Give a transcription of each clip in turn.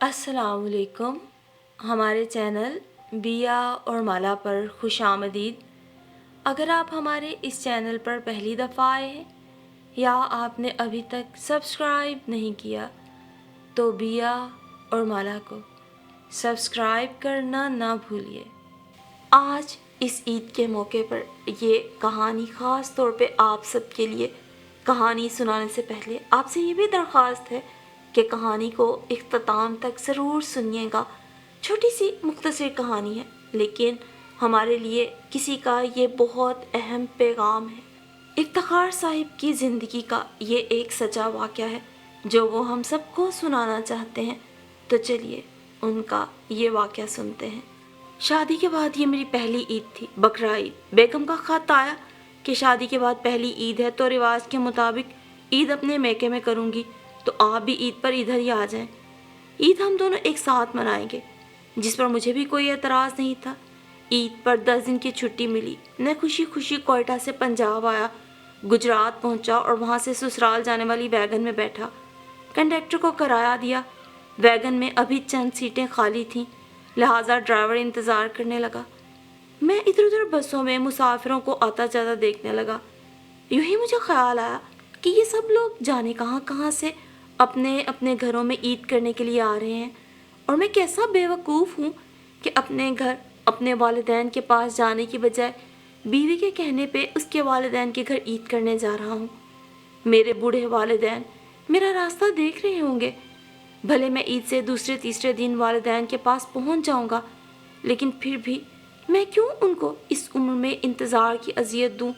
अस्सलाम वालेकुम। हमारे चैनल बिया और माला पर खुश आमदीद। अगर आप हमारे इस चैनल पर पहली दफ़ा आए हैं या आपने अभी तक सब्सक्राइब नहीं किया तो बिया और माला को सब्सक्राइब करना ना भूलिए। आज इस ईद के मौके पर ये कहानी ख़ास तौर पे आप सबके लिए। कहानी सुनाने से पहले आपसे ये भी दरख्वास्त है कि कहानी को इख्तिताम तक ज़रूर सुनिएगा। छोटी सी मुख्तसर कहानी है, लेकिन हमारे लिए किसी का ये बहुत अहम पैगाम है। इफ्तिखार साहिब की ज़िंदगी का ये एक सच्चा वाक़या है जो वो हम सबको सुनाना चाहते हैं। तो चलिए उनका ये वाक़या सुनते हैं। शादी के बाद ये मेरी पहली ईद थी, बकरा ईद। बेगम का ख़त आया कि शादी के बाद पहली ईद है तो रिवाज के मुताबिक ईद अपने मैके में करूँगी, तो आप भी ईद पर इधर ही आ जाएं। ईद हम दोनों एक साथ मनाएंगे, जिस पर मुझे भी कोई एतराज़ नहीं था। ईद पर 10 दिन की छुट्टी मिली। मैं खुशी खुशी कोयटा से पंजाब आया, गुजरात पहुंचा और वहां से ससुराल जाने वाली वैगन में बैठा। कंडक्टर को किराया दिया। वैगन में अभी चंद सीटें खाली थीं, लिहाजा ड्राइवर इंतज़ार करने लगा। मैं इधर उधर बसों में मुसाफिरों को आता जाता देखने लगा। यूं ही मुझे ख्याल आया कि ये सब लोग जाने कहाँ कहाँ से अपने अपने घरों में ईद करने के लिए आ रहे हैं, और मैं कैसा बेवकूफ़ हूँ कि अपने घर अपने वालिदैन के पास जाने की बजाय बीवी के कहने पे उसके वालिदैन के घर ईद करने जा रहा हूँ। मेरे बूढ़े वालिदैन मेरा रास्ता देख रहे होंगे। भले मैं ईद से दूसरे तीसरे दिन वालिदैन के पास पहुँच जाऊँगा, लेकिन फिर भी मैं क्यों उनको इस उम्र में इंतज़ार की अजियत दूँ।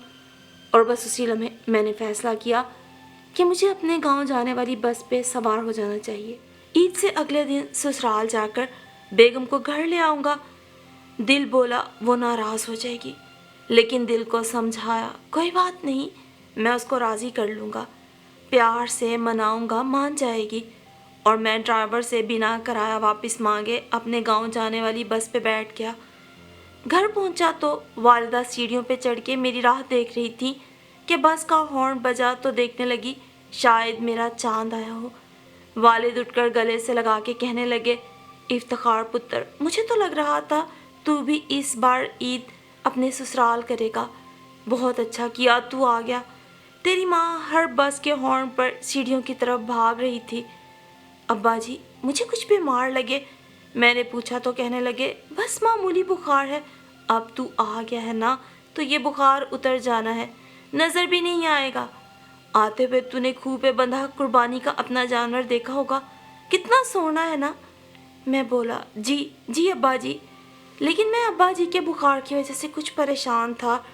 और बस उसी लम्हे मैंने फ़ैसला किया कि मुझे अपने गांव जाने वाली बस पे सवार हो जाना चाहिए। ईद से अगले दिन ससुराल जाकर बेगम को घर ले आऊँगा। दिल बोला वो नाराज़ हो जाएगी, लेकिन दिल को समझाया कोई बात नहीं, मैं उसको राज़ी कर लूँगा, प्यार से मनाऊँगा, मान जाएगी। और मैं ड्राइवर से बिना किराया वापस मांगे अपने गांव जाने वाली बस पे बैठ गया। घर पहुंचा तो वालिदा सीढ़ियों पे चढ़ के मेरी राह देख रही थी कि बस का हॉर्न बजा तो देखने लगी शायद मेरा चांद आया हो। वालिद उठकर गले से लगा के कहने लगे, इफ्तिखार पुत्र, मुझे तो लग रहा था तू भी इस बार ईद अपने ससुराल करेगा। बहुत अच्छा किया तू आ गया। तेरी माँ हर बस के हॉर्न पर सीढ़ियों की तरफ भाग रही थी। अब्बा जी, मुझे कुछ बीमार लगे, मैंने पूछा तो कहने लगे बस मामूली बुखार है। अब तू आ गया है ना तो ये बुखार उतर जाना है, नज़र भी नहीं आएगा। आते हुए तूने खूह पे बंधा कुर्बानी का अपना जानवर देखा होगा, कितना सोना है ना। मैं बोला जी जी अब्बा जी, लेकिन मैं अब्बा जी के बुखार की वजह से कुछ परेशान था।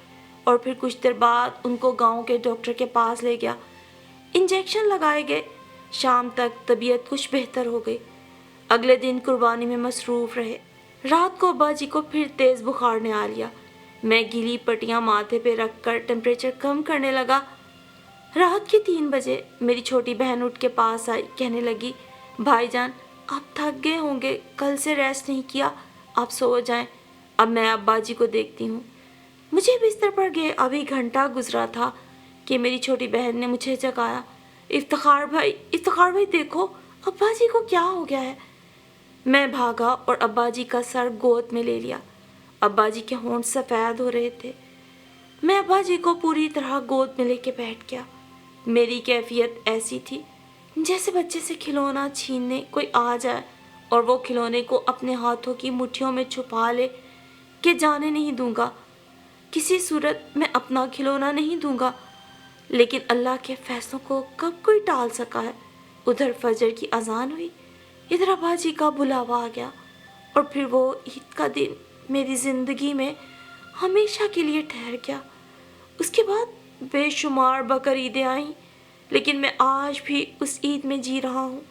और फिर कुछ देर बाद उनको गांव के डॉक्टर के पास ले गया। इंजेक्शन लगाए गए। शाम तक तबीयत कुछ बेहतर हो गई। अगले दिन कुर्बानी में मसरूफ़ रहे। रात को अब्बा जी को फिर तेज़ बुखार ने आ लिया। मैं गीली पट्टियाँ माथे पे रखकर टेम्परेचर कम करने लगा। रात के 3 बजे मेरी छोटी बहन उठ के पास आई, कहने लगी भाईजान आप थक गए होंगे, कल से रेस्ट नहीं किया, आप सो जाएं। अब मैं अब्बा जी को देखती हूँ। मुझे बिस्तर पर गए अभी घंटा गुजरा था कि मेरी छोटी बहन ने मुझे जगाया। इफ्तिखार भाई देखो अब्बा जी को क्या हो गया है। मैं भागा और अब्बा जी का सर गोद में ले लिया। अब्बा जी के होंठ सफ़ेद हो रहे थे। मैं अब्बा जी को पूरी तरह गोद में लेके बैठ गया। मेरी कैफियत ऐसी थी जैसे बच्चे से खिलौना छीनने कोई आ जाए और वो खिलौने को अपने हाथों की मुट्ठियों में छुपा ले कि जाने नहीं दूंगा, किसी सूरत मैं अपना खिलौना नहीं दूंगा। लेकिन अल्लाह के फैसलों को कब कोई टाल सका है। उधर फजर की अजान हुई, इधर अब्बा जी का बुलावा आ गया, और फिर वो ईद का दिन मेरी ज़िंदगी में हमेशा के लिए ठहर गया। उसके बाद बेशुमार बकर ईदें आईं, लेकिन मैं आज भी उस ईद में जी रहा हूँ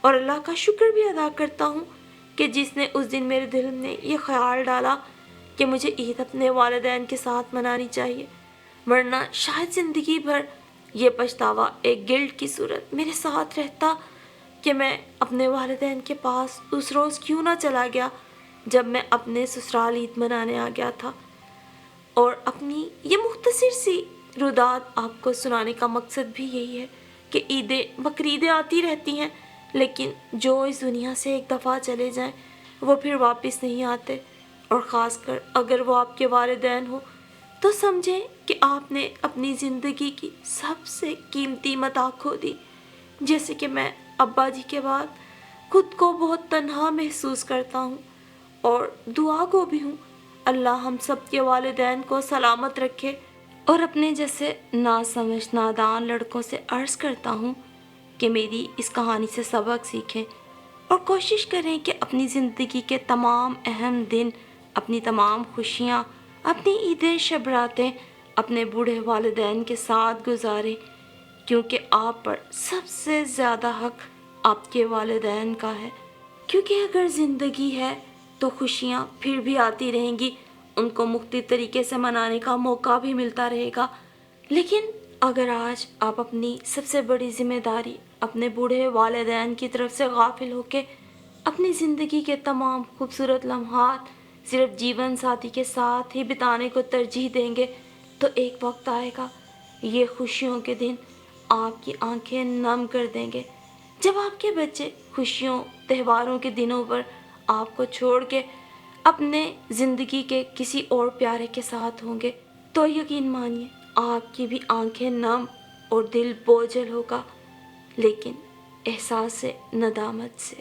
और अल्लाह का शुक्र भी अदा करता हूँ कि जिसने उस दिन मेरे दिल में ये ख्याल डाला कि मुझे ईद अपने वालिदैन के साथ मनानी चाहिए, वरना शायद ज़िंदगी भर ये पछतावा एक गिल्ट की सूरत मेरे साथ रहता कि मैं अपने वालिदैन के पास उस रोज़ क्यों ना चला गया जब मैं अपने ससुराल ईद मनाने आ गया था। और अपनी ये मुख्तसर सी रुदात आपको सुनाने का मकसद भी यही है कि ईदें बकरीदें आती रहती हैं, لیکن جو اس دنیا سے ایک دفعہ چلے جائیں وہ پھر واپس نہیں آتے، اور خاص کر اگر وہ آپ کے والدین ہوں تو سمجھیں کہ آپ نے اپنی زندگی کی سب سے قیمتی متاع کھو دی۔ جیسے کہ میں ابا جی کے بعد خود کو بہت تنہا محسوس کرتا ہوں، اور دعا کو بھی ہوں اللہ ہم سب کے والدین کو سلامت رکھے، اور اپنے جیسے ناسمجھ نادان لڑکوں سے عرض کرتا ہوں کہ میری اس کہانی سے سبق سیکھیں اور کوشش کریں کہ اپنی زندگی کے تمام اہم دن، اپنی تمام خوشیاں، اپنی عیدیں شب راتیں اپنے بوڑھے والدین کے ساتھ گزاریں، کیونکہ آپ پر سب سے زیادہ حق آپ کے والدین کا ہے۔ کیونکہ اگر زندگی ہے تو خوشیاں پھر بھی آتی رہیں گی، ان کو مختلف طریقے سے منانے کا موقع بھی ملتا رہے گا، لیکن اگر آج آپ اپنی سب سے بڑی ذمہ داری اپنے بوڑھے والدین کی طرف سے غافل ہو کے اپنی زندگی کے تمام خوبصورت لمحات صرف جیون ساتھی کے ساتھ ہی بتانے کو ترجیح دیں گے، تو ایک وقت آئے گا یہ خوشیوں کے دن آپ کی آنکھیں نم کر دیں گے۔ جب آپ کے بچے خوشیوں تہواروں کے دنوں پر آپ کو چھوڑ کے اپنے زندگی کے کسی اور پیارے کے ساتھ ہوں گے، تو یقین مانیے آپ کی بھی آنکھیں نم اور دل بوجھل ہوگا، لیکن احساس ندامت سے۔